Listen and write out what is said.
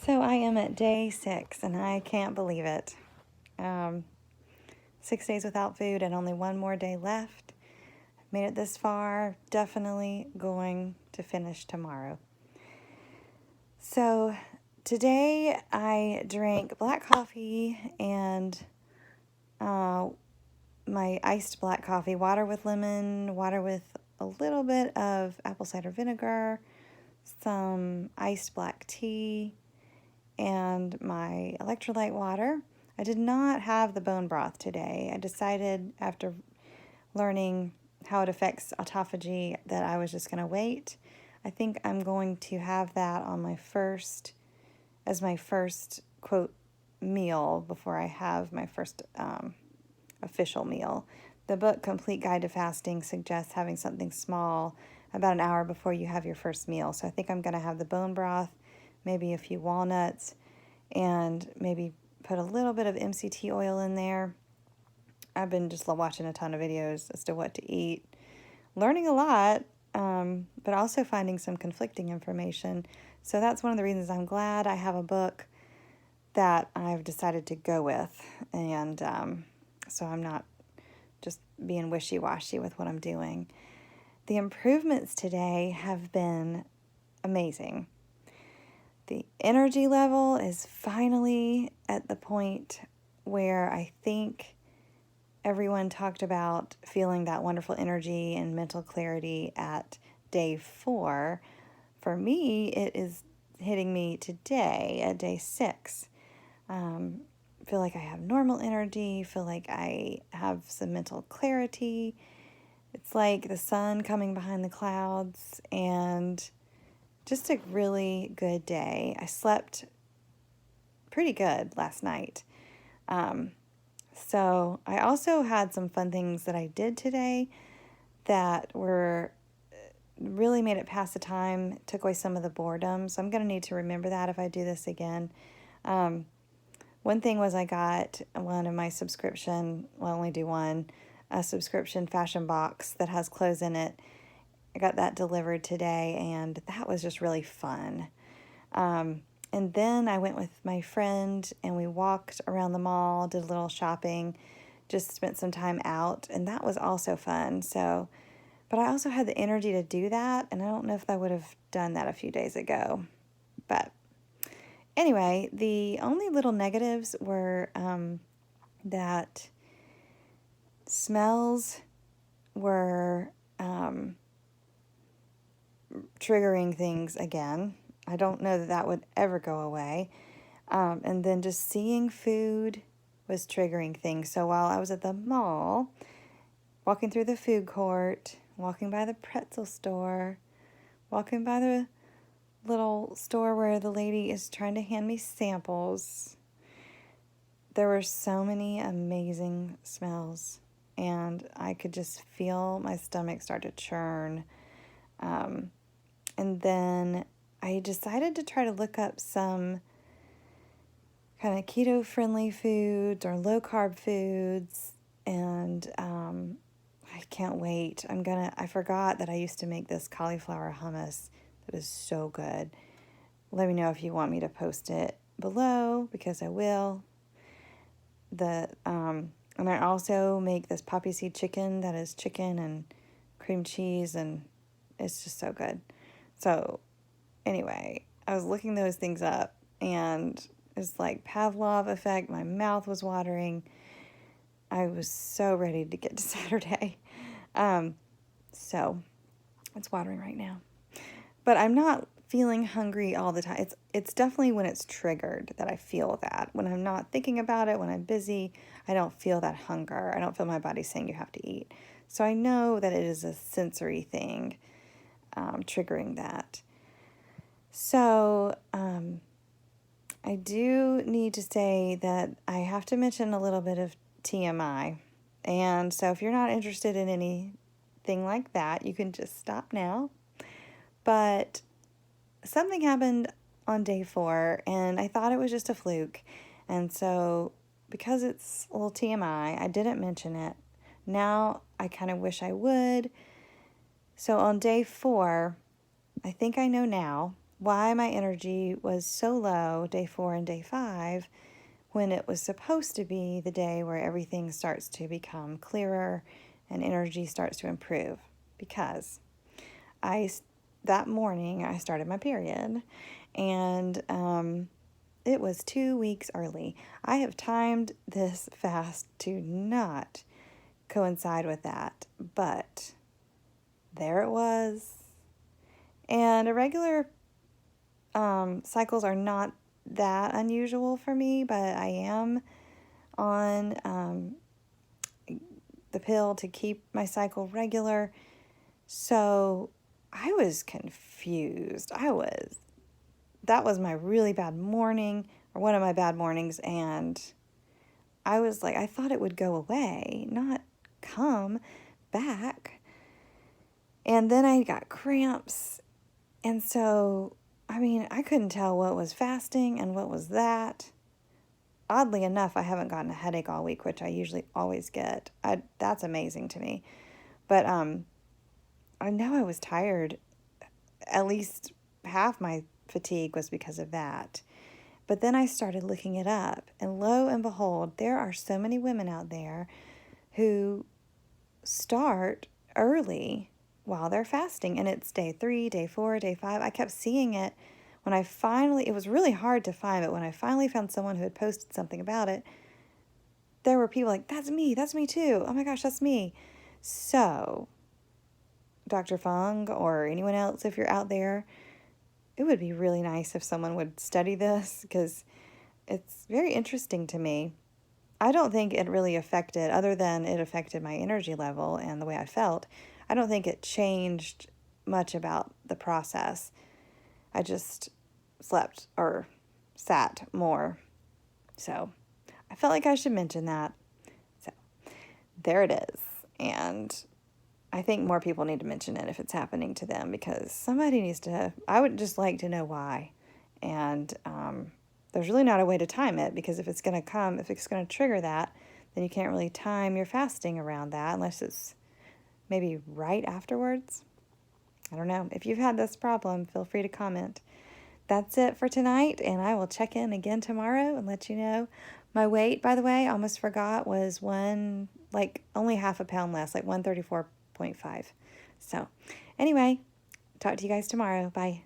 So I am at day 6 and I can't believe it. 6 days without food and only one more day left. Made it this far, definitely going to finish tomorrow. So today I drank black coffee and my iced black coffee, water with lemon, water with a little bit of apple cider vinegar, some iced black tea, and my electrolyte water. I did not have the bone broth today. I decided after learning how it affects autophagy that I was just going to wait. I think I'm going to have that on as my first quote meal before I have my first official meal. The book Complete Guide to Fasting suggests having something small about an hour before you have your first meal. So I think I'm going to have the bone broth, maybe a few walnuts, and maybe put a little bit of MCT oil in there. I've been just watching a ton of videos as to what to eat, learning a lot, but also finding some conflicting information. So that's one of the reasons I'm glad I have a book that I've decided to go with. And so I'm not just being wishy-washy with what I'm doing. The improvements today have been amazing. The energy level is finally at the point where I think everyone talked about feeling that wonderful energy and mental clarity at day 4. For me, it is hitting me today at day 6. Feel like I have normal energy, feel like I have some mental clarity. It's like the sun coming behind the clouds, and just a really good day. I slept pretty good last night. So I also had some fun things that I did today that were really made it pass the time, took away some of the boredom. So I'm going to need to remember that if I do this again. One thing was I got one of my subscription, well, I only do one, a subscription fashion box that has clothes in it. I got that delivered today, and that was just really fun. And then I went with my friend, and we walked around the mall, did a little shopping, just spent some time out, and that was also fun. So, but I also had the energy to do that, and I don't know if I would have done that a few days ago. But anyway, the only little negatives were that smells were triggering things again. I don't know that that would ever go away. And then just seeing food was triggering things. So while I was at the mall, walking through the food court, walking by the pretzel store, walking by the little store where the lady is trying to hand me samples, there were so many amazing smells, and I could just feel my stomach start to churn. And then I decided to try to look up some kind of keto-friendly foods or low-carb foods, and I can't wait. I forgot that I used to make this cauliflower hummus that is so good. Let me know if you want me to post it below, because I will. And I also make this poppy seed chicken that is chicken and cream cheese, and it's just so good. So anyway, I was looking those things up, and it's like Pavlov effect. My mouth was watering. I was so ready to get to Saturday. So it's watering right now. But I'm not feeling hungry all the time. It's definitely when it's triggered that I feel that. When I'm not thinking about it, when I'm busy, I don't feel that hunger. I don't feel my body saying you have to eat. So I know that it is a sensory thing triggering that. So I do need to say that I have to mention a little bit of TMI. And so if you're not interested in anything like that, you can just stop now. But something happened on day 4, and I thought it was just a fluke. And so because it's a little TMI, I didn't mention it. Now I kind of wish I would. So on day 4, I think I know now why my energy was so low day 4 and day 5 when it was supposed to be the day where everything starts to become clearer and energy starts to improve. Because that morning I started my period, and it was 2 weeks early. I have timed this fast to not coincide with that, but there it was. And irregular cycles are not that unusual for me, but I am on the pill to keep my cycle regular. So I was confused. That was my really bad morning, or one of my bad mornings, and I was like, I thought it would go away, not come back. And then I got cramps, and so, I couldn't tell what was fasting and what was that. Oddly enough, I haven't gotten a headache all week, which I usually always get. That's amazing to me. But I know I was tired. At least half my fatigue was because of that. But then I started looking it up, and lo and behold, there are so many women out there who start early while they're fasting, and it's day 3, day 4, day 5. I kept seeing it it was really hard to find, but when I finally found someone who had posted something about it, there were people like, that's me too. Oh my gosh, that's me. So, Dr. Fung or anyone else, if you're out there, it would be really nice if someone would study this, because it's very interesting to me. I don't think it really affected, other than it affected my energy level and the way I felt, I don't think it changed much about the process. I just slept or sat more. So I felt like I should mention that. So there it is. And I think more people need to mention it if it's happening to them, because somebody needs to, I would just like to know why. And there's really not a way to time it, because if it's going to trigger that, then you can't really time your fasting around that unless it's maybe right afterwards. I don't know. If you've had this problem, feel free to comment. That's it for tonight, and I will check in again tomorrow and let you know. My weight, by the way, I almost forgot, was only half a pound less, like 134.5. So, anyway, talk to you guys tomorrow. Bye.